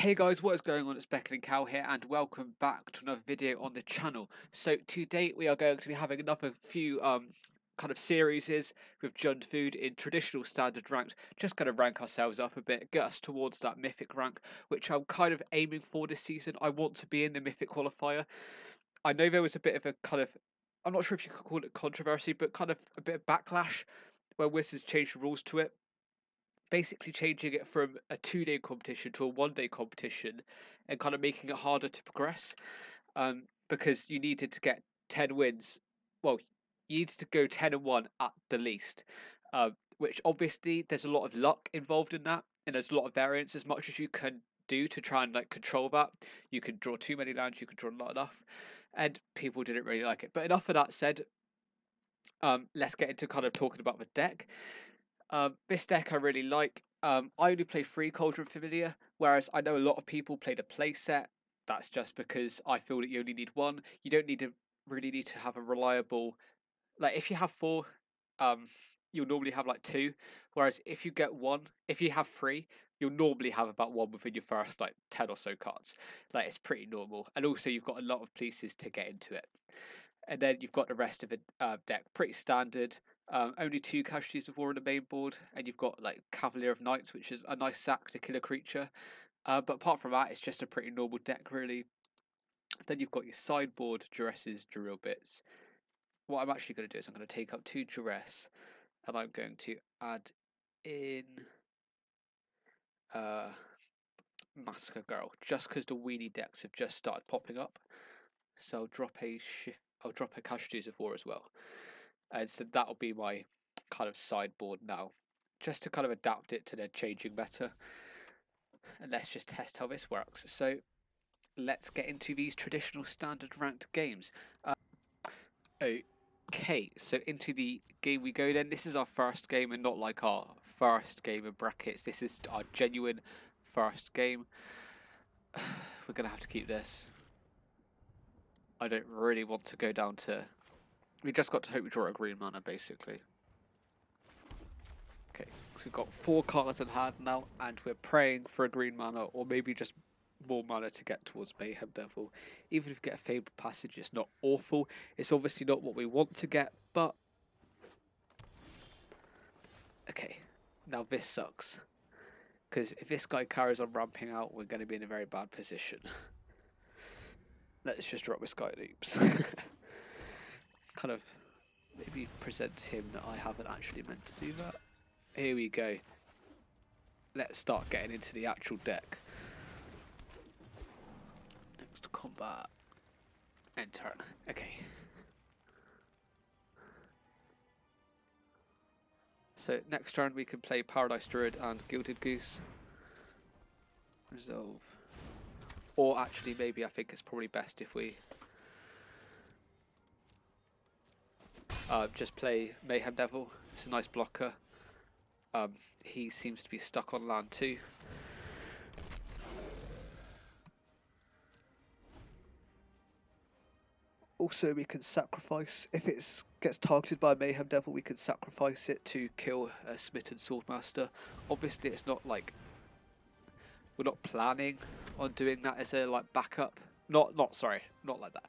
Hey guys, what is going on? It's BeckoningCow here, and welcome back to another video on the channel. So today we are going to be having another few kind of series with Jund Food in traditional standard ranked, just kind of rank ourselves up a bit, get us towards that mythic rank, which I'm kind of aiming for this season. I want to be in the mythic qualifier. I know there was a bit of a kind of, I'm not sure if you could call it controversy, but kind of a bit of backlash where Wizards changed the rules to it, basically changing it from a 2-day competition to a 1-day competition and kind of making it harder to progress, because you needed to get 10 wins. Well, you needed to go 10-1 at the least, which obviously there's a lot of luck involved in that, and there's a lot of variance. As much as you can do to try and like control that, you can draw too many lands, you can draw not enough, and people didn't really like it. But enough of that said, let's get into kind of talking about the deck. This deck I really like. I only play 3 Cauldron Familiar, whereas I know a lot of people play the play set. That's just because I feel that you only need one. You don't really need to have a reliable, like if you have 4, you'll normally have like 2. Whereas if you get 1, if you have 3, you'll normally have about 1 within your first like 10 or so cards. Like it's pretty normal, and also you've got a lot of pieces to get into it. And then you've got the rest of the deck pretty standard. Only 2 casualties of war on the main board, and you've got like Cavalier of Knights, which is a nice sack to kill a creature. But apart from that, it's just a pretty normal deck, really. Then you've got your sideboard Duresses, Drill Bits. What I'm actually going to do is I'm going to take up 2 Duress, and I'm going to add in uh, Massacre Girl, just because the weenie decks have just started popping up. So I'll drop a Casualties of War as well. And so that'll be my kind of sideboard now, just to kind of adapt it to their changing meta. And let's just test how this works. So let's get into these traditional standard ranked games. Okay, so into the game we go then. This is our first game and not like our first game in brackets. This is our genuine first game. We're going to have to keep this. I don't really want to go down to... We just got to hope we draw a green mana, basically. Okay, so we've got 4 cards in hand now, and we're praying for a green mana, or maybe just more mana to get towards Mayhem Devil. Even if we get a Fabled Passage, it's not awful. It's obviously not what we want to get, but... Okay, now this sucks. Because if this guy carries on ramping out, we're going to be in a very bad position. Let's just drop this guy in oops. Kind of maybe present him that I haven't actually meant to do that. Here we go. Let's start getting into the actual deck. Next combat. End turn. Okay. So next turn we can play Paradise Druid and Gilded Goose. Resolve. Or actually maybe I think it's probably best if we just play Mayhem Devil. It's a nice blocker. He seems to be stuck on land too. Also, we can sacrifice, if it gets targeted by Mayhem Devil, we can sacrifice it to kill a Smitten Swordmaster. Obviously, it's not like, we're not planning on doing that as a like backup. Not like that.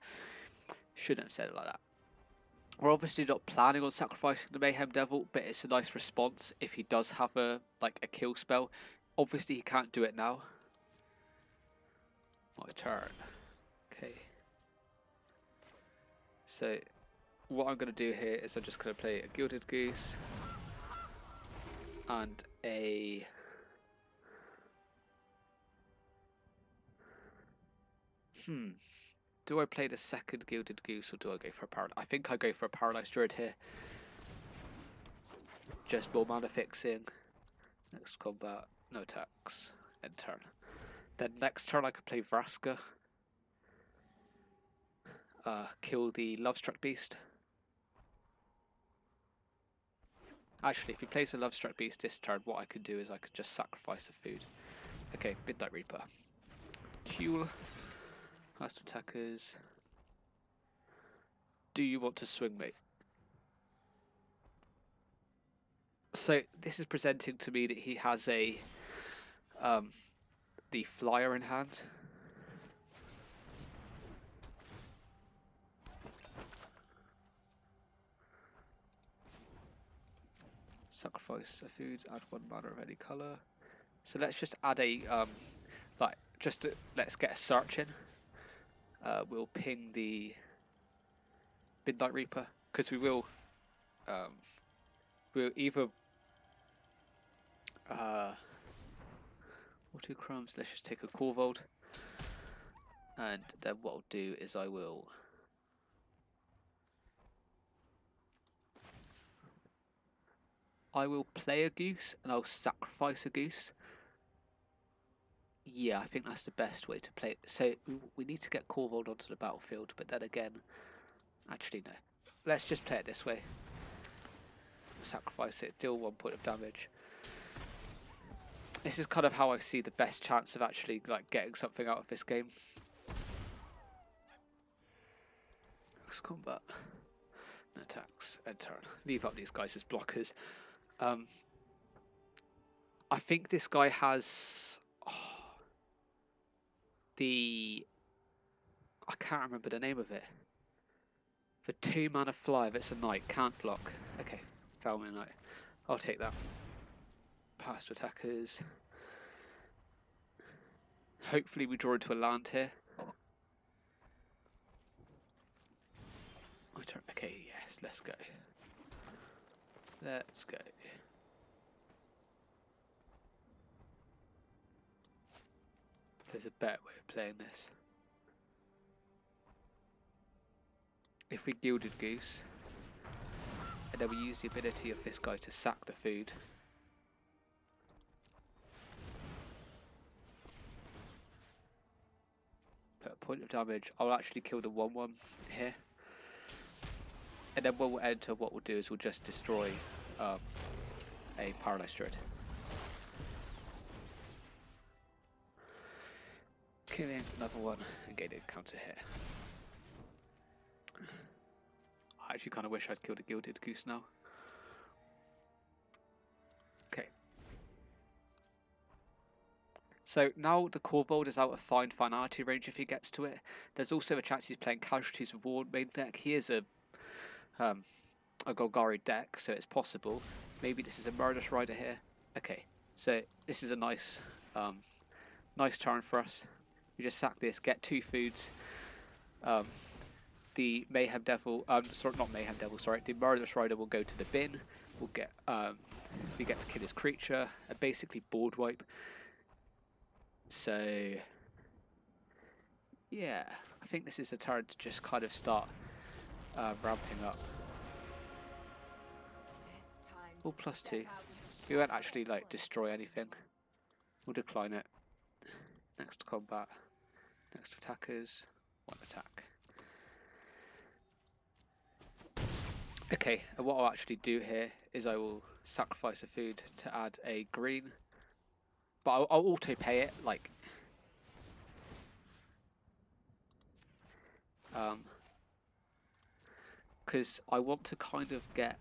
Shouldn't have said it like that. We're obviously not planning on sacrificing the Mayhem Devil, but it's a nice response if he does have a kill spell. Obviously, he can't do it now. My turn. Okay. So what I'm going to do here is I'm just going to play a Gilded Goose and a do I play the second Gilded Goose or do I go for a Paradise? I think I go for a Paradise Druid here. Just more mana fixing. Next combat, no attacks. End turn. Then next turn I could play Vraska. Kill the Lovestruck Beast. Actually, if he plays a Lovestruck Beast this turn, what I could do is I could just sacrifice a food. Okay, Midnight Reaper. Q. Last attackers. Do you want to swing me? So this is presenting to me that he has a the flyer in hand. Sacrifice a food, add 1 mana of any colour. So let's just add a, let's get a search in. We'll ping the Midnight Reaper, because we'll either, or 2 crumbs, let's just take a Corvold. And then what I'll do is I will play a goose and I'll sacrifice a goose. Yeah, I think that's the best way to play it. So we need to get Corvold onto the battlefield, but then again, actually no. Let's just play it this way. Sacrifice it, deal 1 point of damage. This is kind of how I see the best chance of actually like getting something out of this game. Next combat. No attacks, end turn. Leave up these guys as blockers. I think this guy has I can't remember the name of it. For 2 mana fly, if it's a knight, can't block. Okay, Falmer Knight. I'll take that. Pass to attackers. Hopefully we draw into a land here. My turn. Okay, yes, let's go. Let's go. There's a better way of playing this. If we Gilded Goose, and then we use the ability of this guy to sack the food. Put a point of damage. I'll actually kill the 1/1 here. And then when we'll enter, what we'll do is we'll just destroy a Paralyzed Druid. Killing another one and getting a counter hit. I actually kind of wish I'd killed a Gilded Goose now. Okay. So now the Corvold is out of fine finality range if he gets to it. There's also a chance he's playing Casualties of War main deck. He is a Golgari deck, so it's possible. Maybe this is a Murderous Rider here. Okay, so this is a nice turn for us. We just sack this, get 2 foods. The Mayhem Devil, the Murderous Rider will go to the bin. We'll get, we get to kill his creature and basically board wipe. So, yeah, I think this is a turn to just kind of start ramping up. All +2. We won't actually like destroy anything. We'll decline it. Next combat. Next attackers. 1 attack. Okay, and what I'll actually do here is I will sacrifice a food to add a green. But I'll auto pay it, like because I want to kind of get.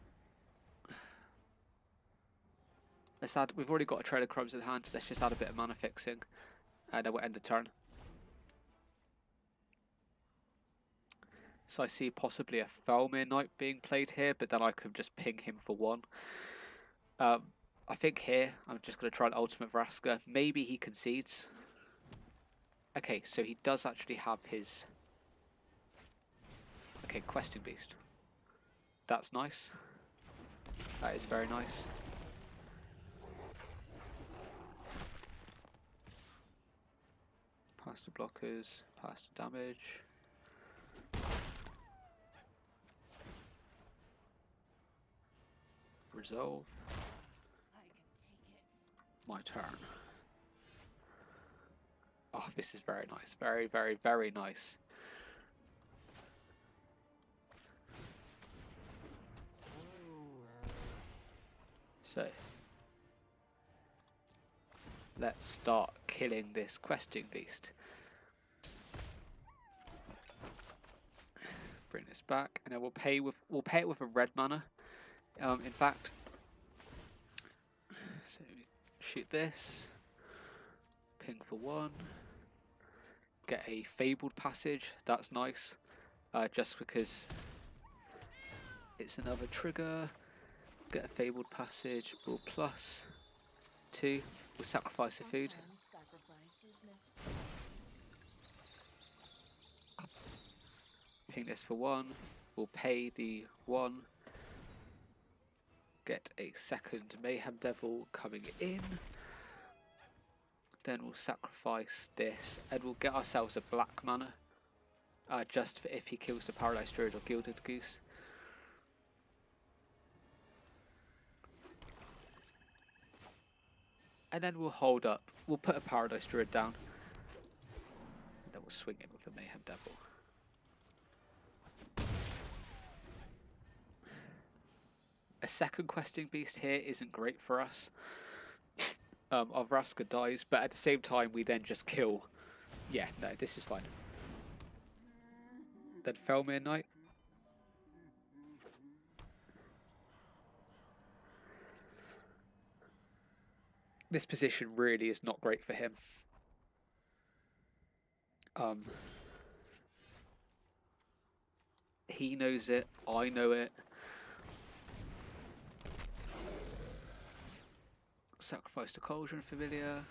Let's add. We've already got a Trail of Crumbs in hand. Let's just add a bit of mana fixing, and then we'll end the turn. So I see possibly a Falmer Knight being played here, but then I could just ping him for 1. I think here I'm just going to try an Ultimate Vraska. Maybe he concedes. Okay, so he does actually have his. Okay, Questing Beast. That's nice. That is very nice. Pass the blockers, pass the damage. Resolve. My turn. Oh, this is very nice. Very, very, very nice. So, let's start killing this Questing Beast. Bring this back, and then we'll pay it with a red mana. In fact, so shoot this, Ping for 1. Get a Fabled Passage, that's nice. Just because it's another trigger. Get a Fabled Passage, we'll +2. We'll sacrifice the food. Ping this for 1. We'll pay the 1. Get a second Mayhem Devil coming in. Then we'll sacrifice this and we'll get ourselves a black mana. Just for if he kills the Paralyzed Druid or Gilded Goose. And then we'll hold up. We'll put a Paralyzed Druid down. And then we'll swing in with a Mayhem Devil. A second Questing Beast here isn't great for us. Our Vraska dies, but at the same time we then just kill. Yeah, no, this is fine. Then Felmir Knight. This position really is not great for him. He knows it, I know it. Sacrifice the Cauldron Familiar.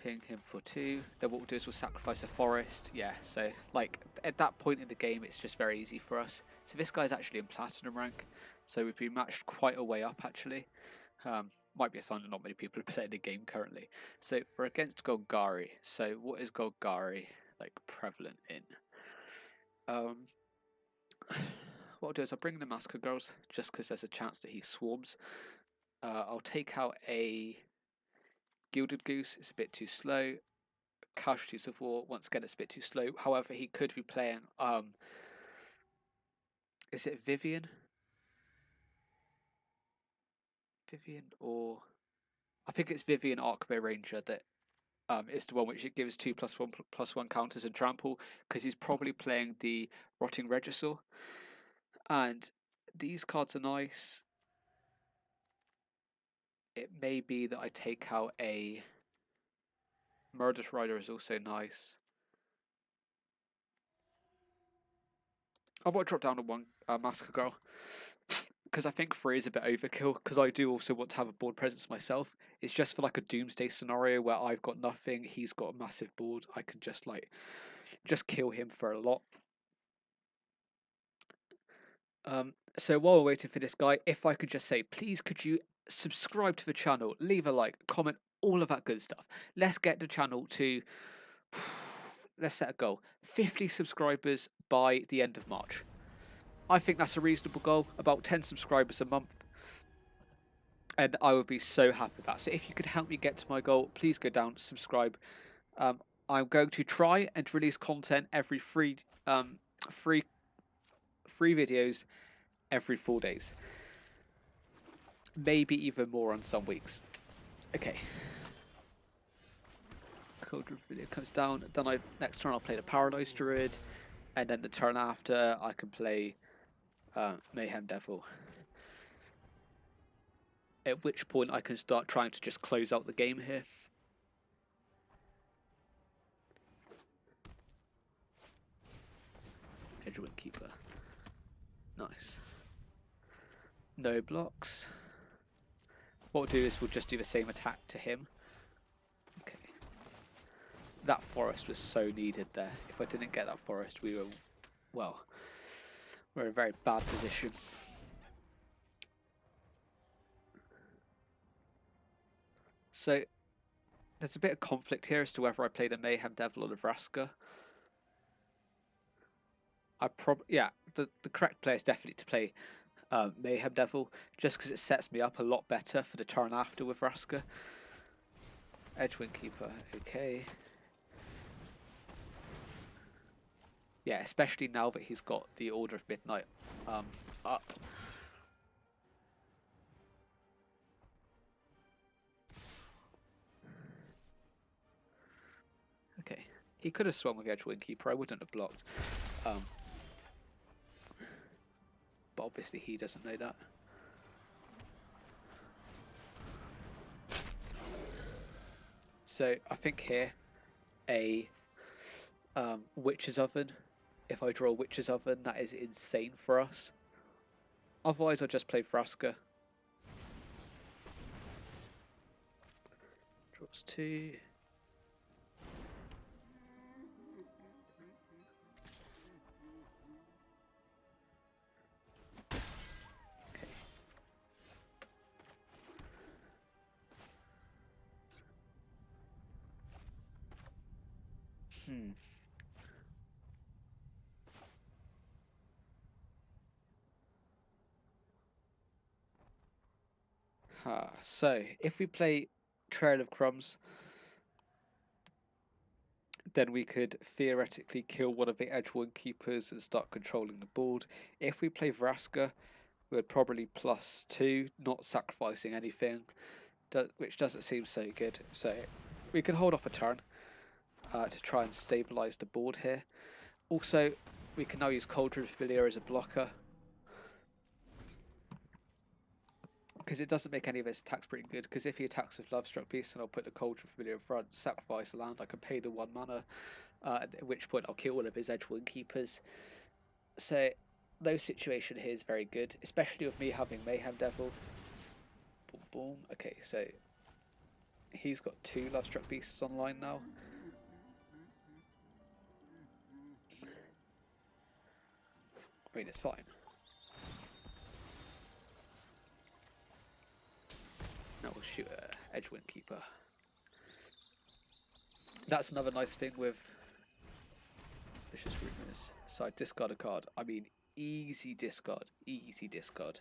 Ping him for 2. Then what we'll do is we'll sacrifice a forest. Yeah, so like at that point in the game it's just very easy for us. So this guy's actually in Platinum rank. So we've been matched quite a way up actually. Might be a sign that not many people are playing the game currently. So we're against Golgari. So what is Golgari like prevalent in? What I'll do is I'll bring the Massacre Girls just because there's a chance that he swarms. I'll take out a Gilded Goose, it's a bit too slow. Casualties of War, once again it's a bit too slow. However, he could be playing is it Vivian? Vivian, or I think it's Vivian Archbow Ranger that is the one which it gives 2+1/+1 counters and trample, because he's probably playing the Rotting Regisaur. And these cards are nice. It may be that I take out a Murderous Rider is also nice. I want to drop down to 1 Massacre Girl because I think 3 is a bit overkill, because I do also want to have a board presence myself. It's just for like a Doomsday scenario where I've got nothing, he's got a massive board, I can just kill him for a lot. So while we're waiting for this guy, if I could just say, please could you subscribe to the channel, leave a like, comment, all of that good stuff. Let's get the channel to, let's set a goal, 50 subscribers by the end of March. I think that's a reasonable goal, about 10 subscribers a month. And I would be so happy with that. So if you could help me get to my goal, please go down, subscribe. I'm going to try and release content every free videos every 4 days. Maybe even more on some weeks. Okay. Cauldron Familiar comes down. Then next turn I'll play the Paralyzed Druid. And then the turn after I can play Mayhem Devil. At which point I can start trying to just close out the game here. Edgewing Keeper. Nice. No blocks. What we'll do is we'll just do the same attack to him. Okay. That forest was so needed there. If I didn't get that forest, we were, well, we're in a very bad position. So there's a bit of conflict here as to whether I play the Mayhem Devil or the Vraska. The correct play is definitely to play Mayhem Devil, just because it sets me up a lot better for the turn after with Vraska. Edgewing Keeper, okay. Yeah, especially now that he's got the Order of Midnight up. Okay, he could have swung with Edgewing Keeper, I wouldn't have blocked. But obviously he doesn't know that. So I think here a Witch's Oven. If I draw a Witch's Oven, that is insane for us. Otherwise, I'll just play Vraska. Draws 2. Okay. So if we play Trail of Crumbs, then we could theoretically kill one of the Edgewood keepers and start controlling the board. If we play Vraska, we would probably +2, not sacrificing anything, which doesn't seem so good. So we can hold off a turn to try and stabilise the board here. Also, we can now use Cauldron Familiar as a blocker, because it doesn't make any of his attacks pretty good, because if he attacks with Lovestruck Beast, and I'll put the Cauldron Familiar in front, sacrifice a land, I can pay the 1 mana, at which point I'll kill one of his Edgewood keepers. So no situation here is very good, especially with me having Mayhem Devil. Boom, boom. Okay, so he's got 2 Lovestruck Beasts online now. I mean, it's fine. Now we'll shoot a Edgewind Keeper. That's another nice thing with Vicious Rumors. So I discard a card. I mean, easy discard. Easy discard.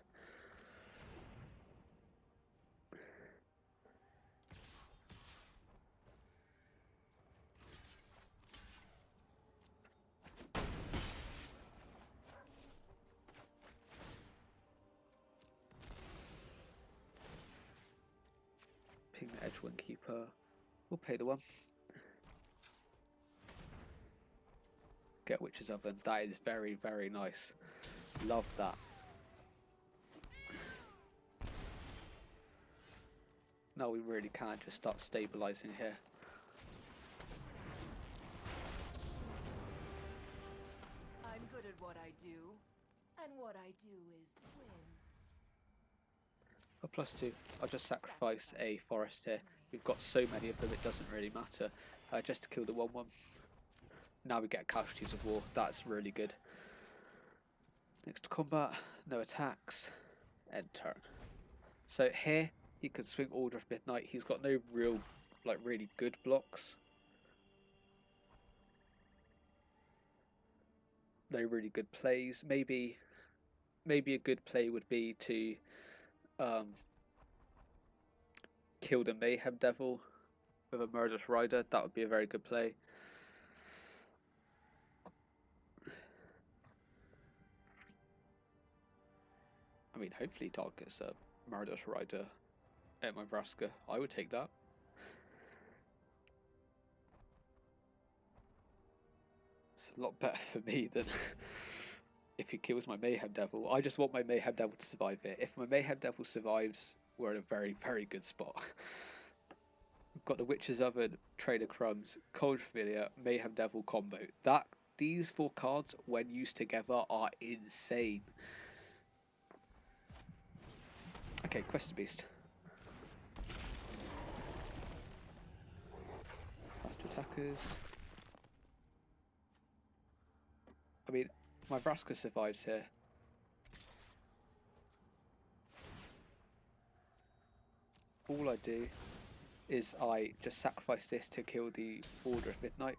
Ping the Edgewind Keeper. We'll pay the 1. Get Witch's Oven. That is very, very nice. Love that. Now we really can just start stabilising here. I'm good at what I do, and what I do is win. A +2. I'll just sacrifice a forest here. We've got so many of them, it doesn't really matter. Just to kill the 1/1. Now we get Casualties of War. That's really good. Next combat, no attacks, end turn. So here he could swing Order of Midnight. He's got no real, really good blocks. No really good plays. Maybe a good play would be to kill the Mayhem Devil with a Murderous Rider. That would be a very good play. I mean, hopefully targets a Murderous Rider at my Vraska. I would take that. It's a lot better for me than if he kills my Mayhem Devil. I just want my Mayhem Devil to survive here. If my Mayhem Devil survives, we're in a very, very good spot. We've got the Witch's Oven, Trader Crumbs, Cold Familiar, Mayhem Devil combo. These 4 cards, when used together, are insane. Okay, Quest Beast. Last 2 attackers. I mean, my Vraska survives here. All I do is I just sacrifice this to kill the Order of Midnight.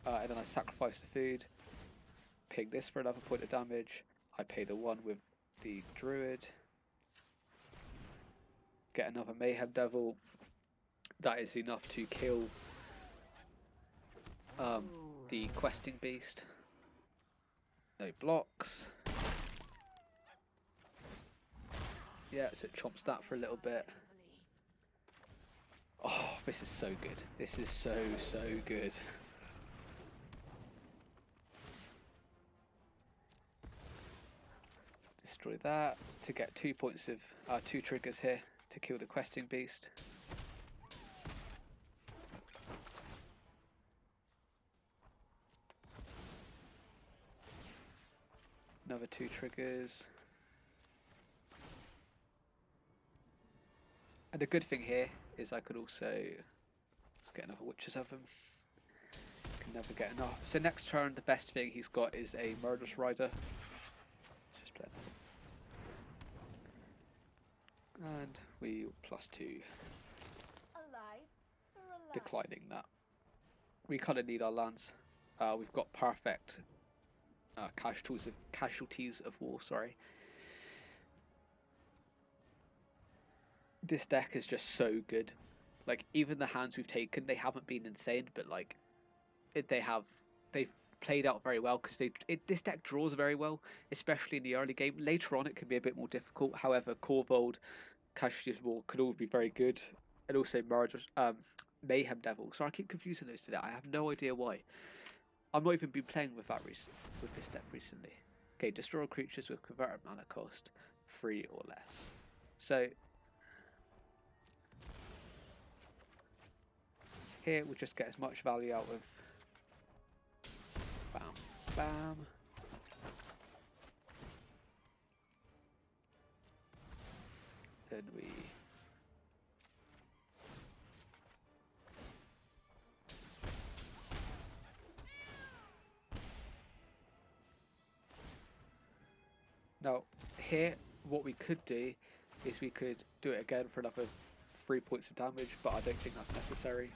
And then I sacrifice the food, ping this for another point of damage. I pay the 1 with the Druid. Get another Mayhem Devil. That is enough to kill the Questing Beast. No blocks. Yeah, so it chomps that for a little bit. Oh, this is so good. This is so, so good. Destroy that to get 2 points of 2 triggers here to kill the questing beast. Another 2 triggers. And the good thing here is I could also let's get another Witch's Oven. Can never get enough. So next turn the best thing he's got is a Murderous Rider. Let's just play that. And we +2. Alive or alive? Declining that. We kind of need our lands. We've got perfect casualties of war. Sorry. This deck is just so good. Like even the hands we've taken, they haven't been insane, but like they've played out very well because this deck draws very well, especially in the early game. Later on, it can be a bit more difficult. However, Corvold, Casualties of War could all be very good, and also Mayhem Devil. So I keep confusing those today. I have no idea why. I've not even been playing with this deck recently. Okay, destroy creatures with converted mana cost 3 or less. So here we'll just get as much value out of bam, bam. Then we now here what we could do is we could do it again for another 3 points of damage, but I don't think that's necessary.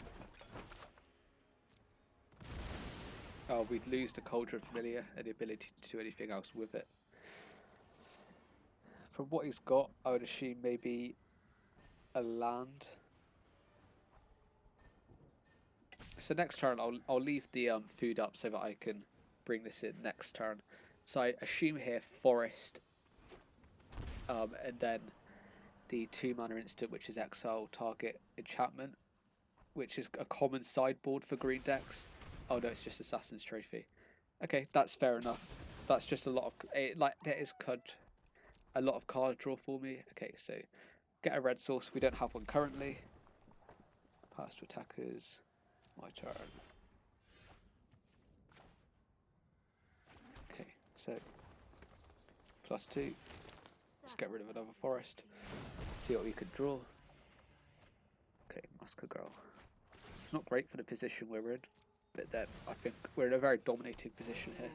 Oh, we'd lose the Cauldron Familiar and the ability to do anything else with it. From what he's got, I would assume maybe a land. So next turn, I'll leave the food up so that I can bring this in next turn. So I assume here forest, and then the 2 mana instant, which is exile target enchantment, which is a common sideboard for green decks. Oh no, it's just Assassin's Trophy. Okay, that's fair enough. That's just a lot of there is a lot of card draw for me. Okay, so get a red source. We don't have one currently. Pass to attackers. My turn. Okay, so +2. Let's get rid of another forest. See what we could draw. Okay, Masker Girl. It's not great for the position we're in, but then I think we're in a very dominating position here.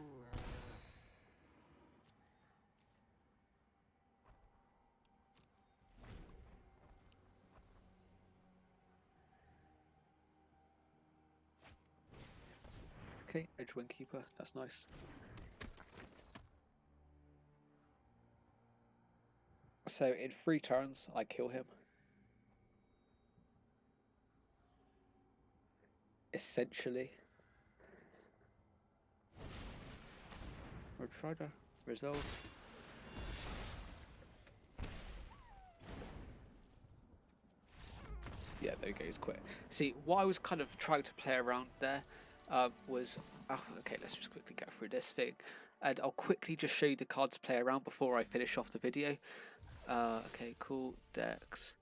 Okay, Edgewing Keeper, that's nice. So in 3 turns, I kill him. Essentially. Or try to resolve. Yeah, there you go, he's quit. See, what I was kind of trying to play around there was... Oh, okay, let's just quickly get through this thing. And I'll quickly just show you the cards to play around before I finish off the video. Okay, cool. Decks.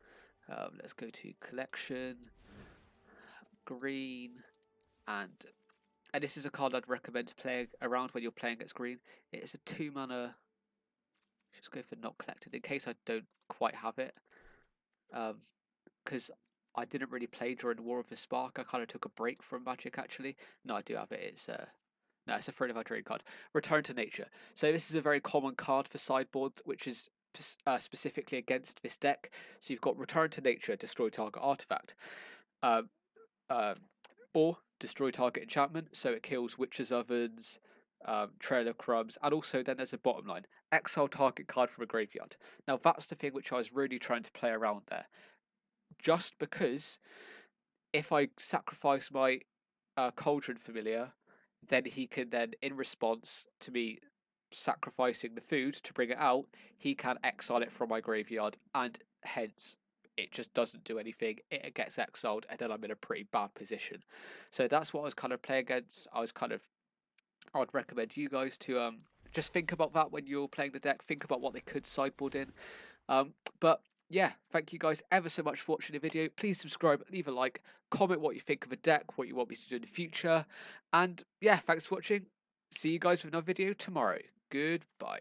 Let's go to collection. Green. And this is a card I'd recommend to play around when you're playing against green. It is a 2 mana... Just go for not collected in case I don't quite have it. Because I didn't really play during War of the Spark. I kind of took a break from Magic actually. No, I do have it. It's no, it's a Throne of Eldraine card. Return to Nature. So this is a very common card for sideboard, which is specifically against this deck. So you've got Return to Nature, destroy target artifact, uh, or destroy target enchantment. So it kills Witch's Ovens, Trail of Crumbs, and also then there's a bottom line: exile target card from a graveyard. Now that's the thing which I was really trying to play around there. Just because if I sacrifice my Cauldron Familiar, then he can then, in response to me sacrificing the food to bring it out, he can exile it from my graveyard, and hence it just doesn't do anything. It gets exiled, and then I'm in a pretty bad position. So that's what I was kind of playing against. I would recommend you guys to just think about that when you're playing the deck. Think about what they could sideboard in. But yeah, thank you guys ever so much for watching the video. Please subscribe, leave a like, comment what you think of a deck, what you want me to do in the future, and yeah, thanks for watching. See you guys with another video tomorrow. Goodbye.